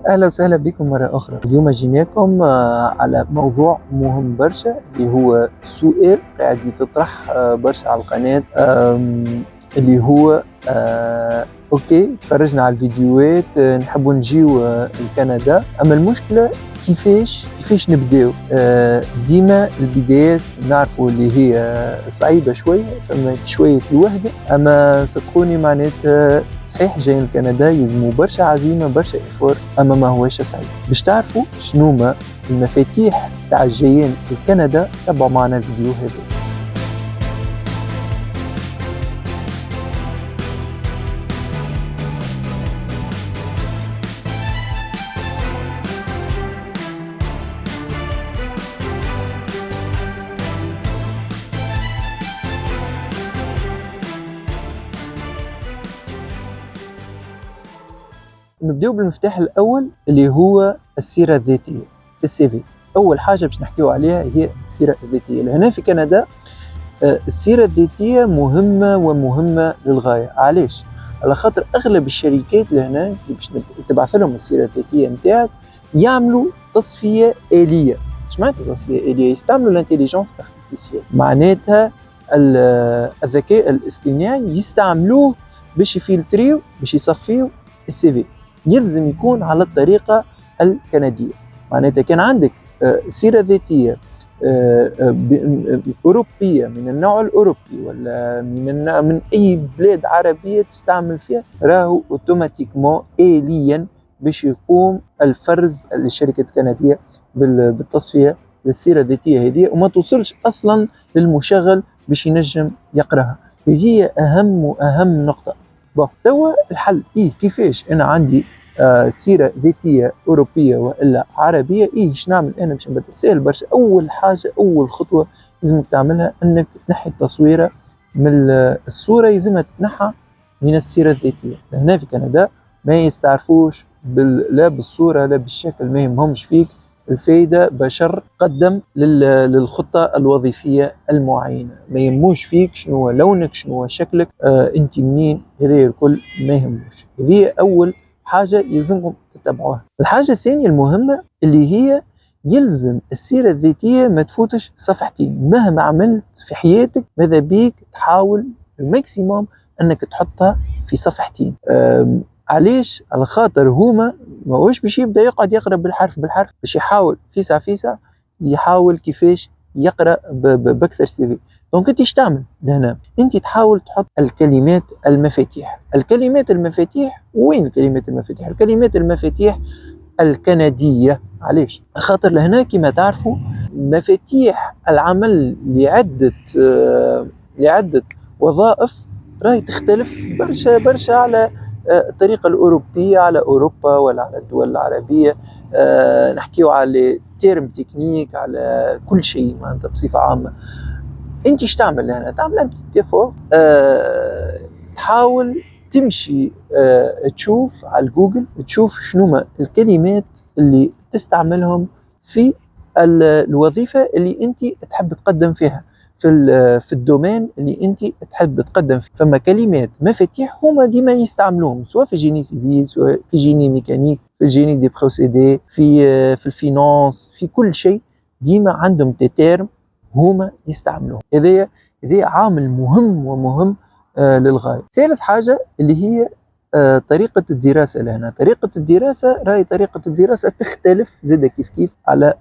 أهلا وسهلا بكم مرة أخرى. اليوم جيناكم على موضوع مهم برشا اللي هو سؤال قاعد يتطرح برشا على القناة، اللي هو أوكي تفرجنا على الفيديوهات، نحبوا نجيو لكندا، أما المشكلة كيفاش نبداو. ديما البدايات نعرفوا اللي هي صعيبة شوية، فما شوية الوهدة، أما صدقوني معناتها صحيح جايين لكندا يلزموا برشا عزيمة برشا إفور، أما ما هوش صعيب. باش تعرفوا شنوما المفاتيح تاع الجايين لكندا تبعوا معنا الفيديو هذا. نبداو بالمفتاح الاول اللي هو السيره الذاتيه، السي في. اول حاجه باش نحكيو عليها هي السيره الذاتيه. لهنا في كندا السيره الذاتيه مهمه ومهمه للغايه. علاش؟ على خاطر اغلب الشركات لهنا كي باش تبعث لهم السيره الذاتيه نتاعك يعملوا تصفيه اليه. اش معناتها تصفيه اليه؟ يستعملوا الانتيليجنس ارتيفيسيال، معناتها الذكاء الاصطناعي يستعملوه باش يفلتريو، باش يصفيو السي في. يلزم يكون على الطريقة الكندية. معناتها كان عندك سيرة ذاتية أوروبية من النوع الأوروبي ولا من أي بلاد عربية تستعمل فيها، راهو أوتوماتيكمون آليا باش يقوم الفرز للشركة الكندية بالتصفية للسيرة الذاتية هذه، وما توصلش أصلا للمشغل باش ينجم يقراها. هذه أهم وأهم نقطة. توا الحل كيفاش انا عندي سيره ذاتيه اوروبيه والا عربيه؟ ايش نعمل انا باش نبدل؟ سهل برشا. اول حاجه، اول خطوه لازمك تعملها انك تنحي التصويره من الصوره، يلزمها تتنحى من السيره الذاتيه. هنا في كندا ما يستعرفوش لا بالصوره لا بالشكل، ما يهمهمش فيك. الفايده بشر قدم للخطه الوظيفيه المعينه، ما يهموش فيك شنو لونك شنو شكلك، انت منين، هذه الكل ما يهموش. هذه اول حاجه يلزمكم تتبعوها. الحاجه الثانيه المهمه اللي هي يلزم السيره الذاتيه ما تفوتش صفحتين. مهما عملت في حياتك ماذا بيك تحاول الماكسيموم انك تحطها في صفحتين. علاش؟ على خاطر هما ماهوش باش يبدا يقعد يقرا بالحرف بالحرف، باش يحاول فيسع فيسع يحاول كيفاش يقرا باكثر سي في. دونك انت ايش تعمل لهنا؟ انت تحاول تحط الكلمات المفاتيح. الكلمات المفاتيح وين؟ الكلمات المفاتيح، الكلمات المفاتيح الكنديه. علاش؟ خاطر لهنا كما تعرفوا مفاتيح العمل لعده وظائف راهي تختلف برشا برشا على الطريقه الاوروبيه، على اوروبا ولا على الدول العربيه. نحكيو على تيرم تكنيك، على كل شيء معناتها بصفه عامه. انت ايش تعمل هنا؟ تعمل انت تفو، تحاول تمشي تشوف على جوجل، تشوف شنو الكلمات اللي تستعملهم في الوظيفه اللي انت تحب تقدم فيها، في الدومين اللي انت تحب تقدم فيه. فما كلمات مفاتيح هما ديما يستعملوهم، سواء في جيني سيفيل، سواء في جيني ميكانيك، في الجيني دي بروسيدي، في الفينانس، في كل شيء ديما عندهم دي تيرم هما يستعملوهم. هذا عامل مهم ومهم للغاية. ثالث حاجة اللي هي طريقة الدراسة. لهنا طريقة الدراسة راهي طريقة الدراسة تختلف زادة كيف على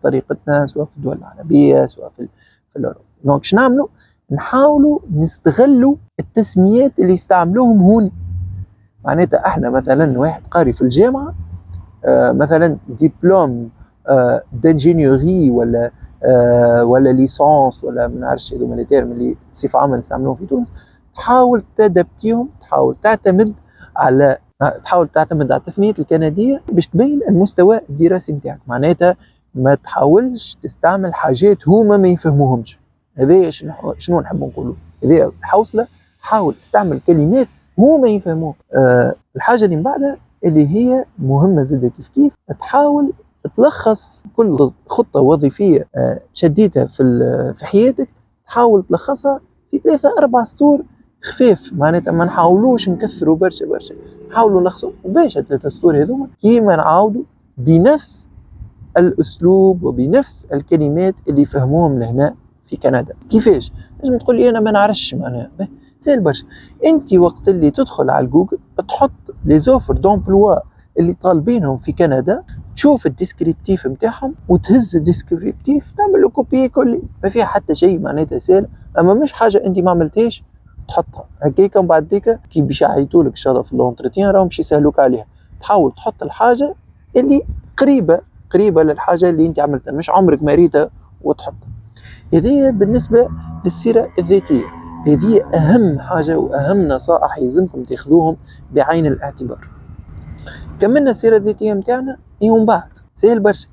طريقتنا، سواء في الدول العربية سواء في الأوروب. دونك شنو نعملوا؟ نحاولوا نستغلوا التسميات اللي يستعملوهم هون. معناتها احنا مثلا واحد قاري في الجامعة مثلا دبلوم دانجينيوري ولا ليسانس ولا ما نعرفش هذوما لي تيرم اللي بصفه عامه نستعملوهم في تونس، تحاول تادبتيهم، تحاول تعتمد على التسميات الكنديه باش تبين المستوى الدراسي نتاعك. معناتها ما تحاولش تستعمل حاجات هما ما يفهموهمش. هذا شنو نحب نقولوا، هذه الحوصله. حاول تستعمل كلمات هما يفهموك. الحاجه اللي من بعدها اللي هي مهمه زاده كيف تحاول تلخص كل خطة وظيفية شديتها في حياتك، تحاول تلخصها في 3-4 سطور خفيف، معناتها ما نحاولوش نكثروا برشا نحاولوا نخصوا باش 3 سطور هذوما كيما نعاودوا بنفس الاسلوب وبنفس الكلمات اللي فهموهم لهنا في كندا. كيفاش؟ لازم تقول لي انا ما نعرفش معناها سهل برشا. انت وقت اللي تدخل على جوجل تحط لي زوفر دومبلوا اللي طالبينهم في كندا، تشوف الديسكريبتيف نتاعهم وتهز الديسكريبتيف تعمل له كوبي كولي، ما فيها حتى شيء معناتها سهل. اما مش حاجه انت ما عملتيش تحطها هكاك ومن بعد ديك كي باش يعيطوا لك ان شاء الله في لونتروتيان راهم باش يسهلوك عليها. تحاول تحط الحاجه اللي قريبه للحاجه اللي انت عملتها، مش عمرك ما ريتها وتحطها. هذه بالنسبه للسيره الذاتيه، هذه اهم حاجه واهم نصائح يلزمكم تاخذوهم بعين الاعتبار. كملنا السيره الذاتيه نتاعنا ومن بعد سهل برشا.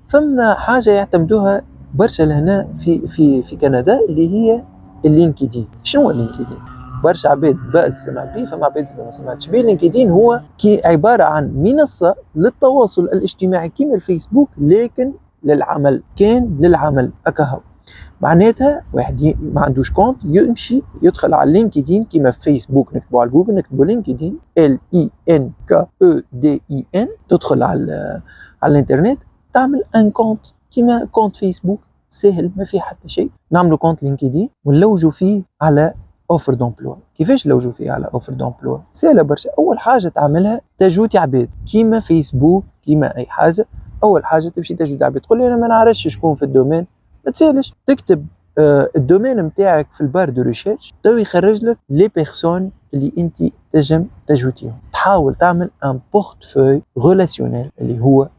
فما حاجه يعتمدوها برشا لهنا في كندا اللي هي اللينكدين. شنو هو اللينكدين؟ برشا عباد بأس سمع بيه، فما عباد ما سمعتش بيه. اللينكدين هو كي عباره عن منصه للتواصل الاجتماعي كيما الفيسبوك لكن للعمل، كان للعمل هكا. معناتها واحد ما عندوش كونت يمشي يدخل على لينكدين كيما في فيسبوك نكتبوا على جوجل نكتبوا لينكدين LINKEDIN، تدخل على الانترنت تعمل ان كونت كيما كونت فيسبوك سهل ما فيه حتى شيء. نعملوا كونت لينكدين ونلوجوا فيه على اوفر دومبلوا. كيفاش نلوجوا فيه على اوفر دومبلوا؟ سهله برشا. اول حاجه تعملها تجوتي عباد كيما فيسبوك كيما اي حاجه. اول حاجه تمشي تجوتي عباد، تقول لي انا ما نعرفش شكون في الدومين، ما تسالش، تكتب الدومين نتاعك في البار دو ريشيرش تو يخرج لك لي بيرسون اللي انت تنجم تجوتيهم. تحاول تعمل ان بورتفوي ريلاسيونيل اللي هو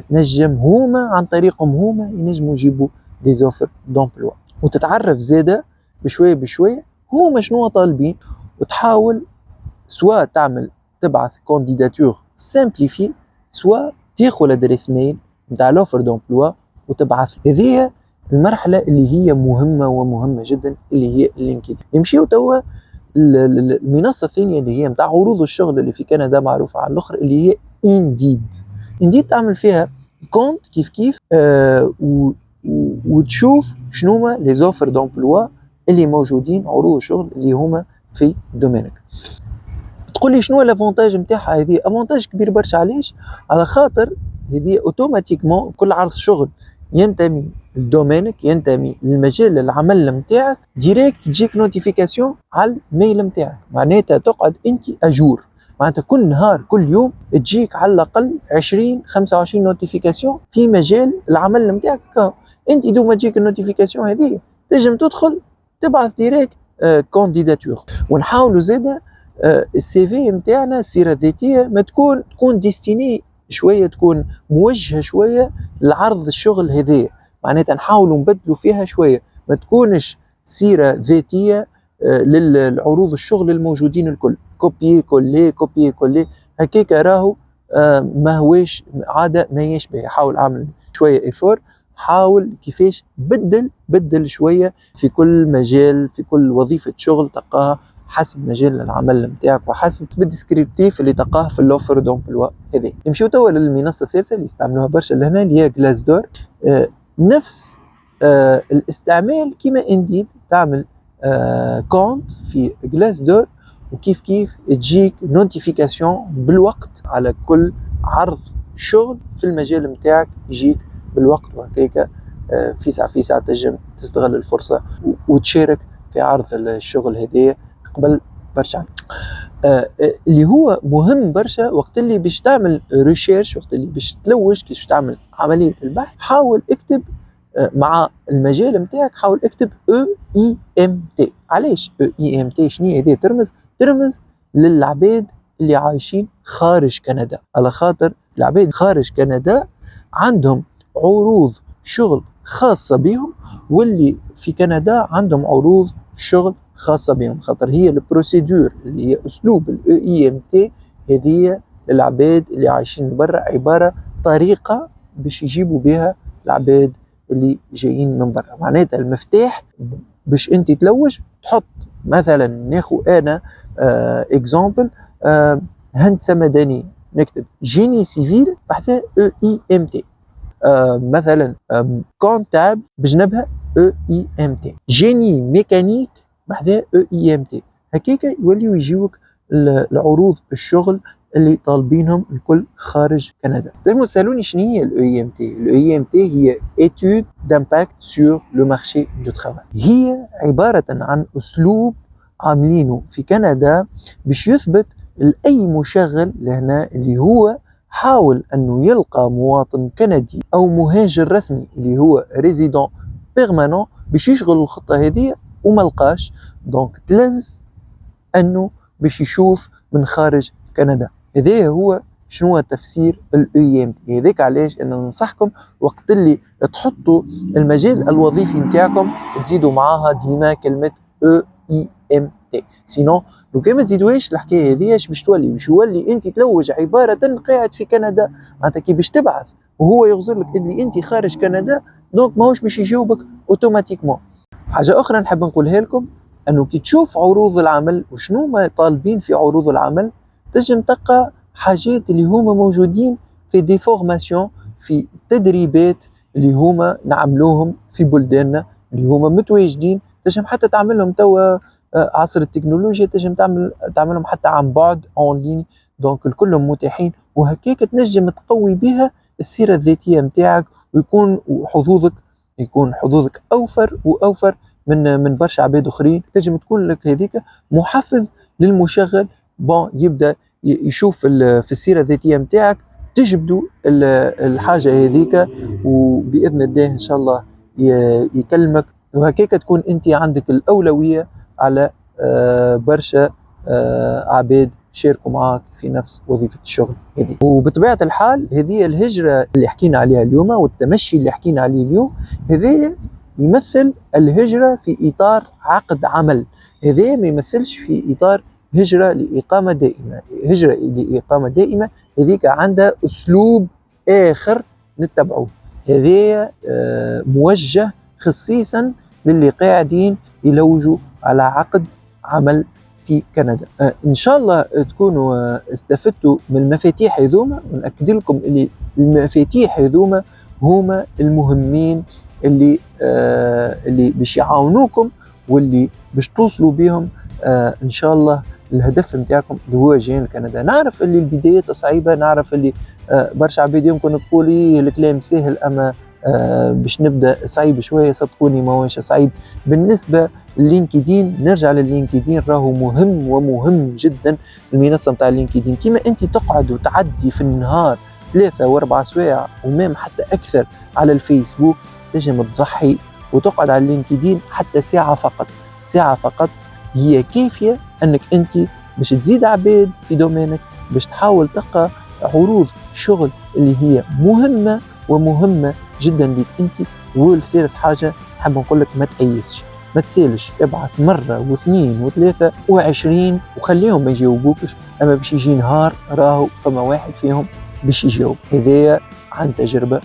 تنجم هما عن طريقهم هما ينجموا يجيبوا دي زوفر دومبلوا، وتتعرف زاده بشويه هما شنو طالبين، وتحاول سواء تعمل تبعث كانديداتور سامبليفي سواء تاخذ ادريس ميل نتاع لوفر دومبلوا وتبعث. هذه المرحله اللي هي مهمه جدا اللي هي اللينكدين. نمشيو توا المنصه الثانيه اللي هي نتاع عروض الشغل اللي في كندا معروفه على الاخر اللي هي انديد تعمل فيها كونت كيف وتشوف شنو هما لي زوفر دومبلوا اللي موجودين، عروض الشغل اللي هما في دومينك. تقول لي شنو الافونتاج نتاعها؟ هذه افونتاج كبير برشا. علاش؟ على خاطر هذه اوتوماتيكمون كل عرض شغل ينتمي لدومينك ينتمي للمجال العمل نتاعك ديريكت تجيك نوتيفيكاسيون على الميل نتاعك. معناتها تقعد انت اجور، معناتها كل نهار كل يوم تجيك على الاقل 20-25 نوتيفيكاسيون في مجال العمل نتاعك. انت دوما تجيك النوتيفيكاسيون هذه تنجم تدخل تبعث ديريكت كانديداتور. ونحاولوا زاده السي في نتاعنا السيره الذاتيه ما تكون ديستيني شويه، تكون موجهه شويه لعرض الشغل هذا. معناتها نحاولوا نبدلوا فيها شويه، ما تكونش سيره ذاتيه للعروض الشغل الموجودين الكل كوبي كولي هكاك راهو ما هوش عاده ما يشبه. حاول اعمل شويه ايفور، حاول كيفاش بدل شويه في كل مجال في كل وظيفه شغل تلقاها حسب مجال العمل نتاعك وحسب الديسكريبتيف اللي تلقاه في الاوفر دومبلوا هذه. نمشيو توا للمنصه الثالثه اللي يستعملوها برشا لهنا اللي هي جلاس دور. نفس الاستعمال كيما انديد، تعمل كونت في جلاس دور وكيف تجيك نوتيفيكاسيون بالوقت على كل عرض شغل في المجال نتاعك يجيك بالوقت، وهكاك في ساعه تنجم تستغل الفرصه وتشارك في عرض الشغل هذايا قبل برشا. اللي هو مهم برشا وقت اللي باش تعمل ريشيرش، وقت اللي باش تلوج كيفاش تعمل عمليه البحث، حاول اكتب مع المجال نتاعك حاول اكتب EEMT. علاش EEMT؟ شنو هذه؟ ترمز للعباد اللي عايشين خارج كندا، على خاطر العباد خارج كندا عندهم عروض شغل خاصه بهم، واللي في كندا عندهم عروض شغل خاصه بهم، خاطر هي البروسيدور اللي هي اسلوب EEMT هذه للعباد اللي عايشين برا عباره طريقه باش يجيبوا بها العباد اللي جايين من برا. معناتها المفتاح باش انت تلوج تحط مثلا ناخو انا اكزامبل هندسه مدني نكتب جيني سيفيل بعدها EEMT. مثلا كونتاب بجنبها EEMT. جيني ميكانيك بعدها EEMT. هكاك يوليو يجيوك العروض الشغل اللي طالبينهم الكل خارج كندا. تنجموا تسالوني شنو هي الاي ام تي؟ الاي ام تي هي ايتود دامباكت سور لو مارشي دو ترافاي. هي عباره عن اسلوب عاملينه في كندا باش يثبت لاي مشغل لهنا اللي هو حاول انه يلقى مواطن كندي او مهاجر رسمي اللي هو ريزيدون بيرمانون باش يشغل الخطه هذه وما لقاش، دونك تلز انه باش يشوف من خارج كندا. هذا هو شنو تفسير الاي ام تي. هذاك علاش انا ننصحكم وقت اللي تحطوا المجال الوظيفي نتاعكم تزيدوا معاها ديما كلمه اي ام تي، سينو لو كان ما تزيدوهاش الحكايه هذه باش يولي انت تلوج عباره قاعد في كندا، معناتها كي باش تبعث وهو يغزر لك اللي انت خارج كندا، دونك ماهوش باش يجاوبك اوتوماتيكمون. حاجه اخرى نحب نقولها لكم، انه كي تشوف عروض العمل وشنو ما طالبين في عروض العمل، تنجم تلقى حاجات اللي هما موجودين في دي فورماسيون، في تدريبات اللي هما نعملوهم في بلداننا اللي هما متواجدين. تنجم حتى تعملهم توا عصر التكنولوجيا، تنجم تعملهم حتى عن بعد اون لين، دونك الكلهم متاحين، وهكاك تنجم تقوي بها السيره الذاتيه نتاعك، يكون حظوظك اوفر واوفر من برشا عباد اخرين. تنجم تكون لك هذيك محفز للمشغل، بون يبدا يشوف في السيره الذاتيه نتاعك تجبدوا الحاجه هذيك، وباذن الله ان شاء الله يكلمك، وهكاك تكون انت عندك الاولويه على برشا عباد شاركوا معاك في نفس وظيفه الشغل هذه. وبطبيعه الحال هذه الهجره اللي حكينا عليها اليوم والتمشي اللي حكينا عليه اليوم، هذا يمثل الهجرة في إطار عقد عمل، هذا ما يمثلش في إطار هجرة لإقامة دائمة. هجرة لإقامة دائمة هذيك عندها أسلوب آخر نتبعه، هذا موجه خصيصا للي قاعدين يلوجوا على عقد عمل في كندا. إن شاء الله تكونوا استفدتوا من المفاتيح هذوما، ونأكد لكم اللي المفاتيح هذوما هما المهمين اللي باش يعاونوكم واللي باش توصلوا بهم ان شاء الله الهدف نتاعكم اللي هو جايين لكندا. نعرف اللي البدايات صعيبه، نعرف اللي برشا عباد يمكن تقولي الكلام سهل، اما باش نبدا صعيب شويه. صدقوني ما هوش صعيب. بالنسبه للينكدين، نرجع لللينكدين، راهو مهم ومهم جدا. المنصه نتاع اللينكدين كيما انت تقعد وتعدي في النهار 3 و4 سوايع ومام حتى اكثر على الفيسبوك، تنجم تضحي وتقعد على اللينكدين حتى ساعة فقط. ساعة فقط هي كافية انك انت باش تزيد عباد في دومينك، باش تحاول تلقى عروض شغل اللي هي مهمة ومهمة جدا لك انت. والثالث حاجة حاب نقول لك، ما تأيسش، ما تسالش، ابعث مرة واثنين وثلاثة و20 وخليهم ما يجاوبوكش، اما باش يجي نهار راهو فما واحد فيهم باش يجاوب. هذايا عن تجربة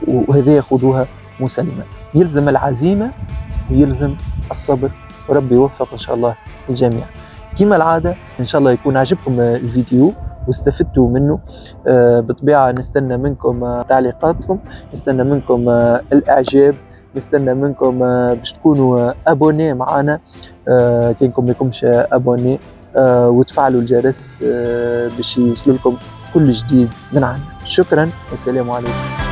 وهذه ياخذوها مسلمة. يلزم العزيمة ويلزم الصبر، وربي يوفق إن شاء الله الجميع. كما العادة إن شاء الله يكون عجبكم الفيديو واستفدتوا منه. بطبيعة نستنى منكم تعليقاتكم، نستنى منكم الإعجاب، نستنى منكم باش تكونوا أبوني معنا كأنكم لكمش أبوني، وتفعلوا الجرس باش يوصل لكم كل جديد من عنا. شكرا والسلام عليكم.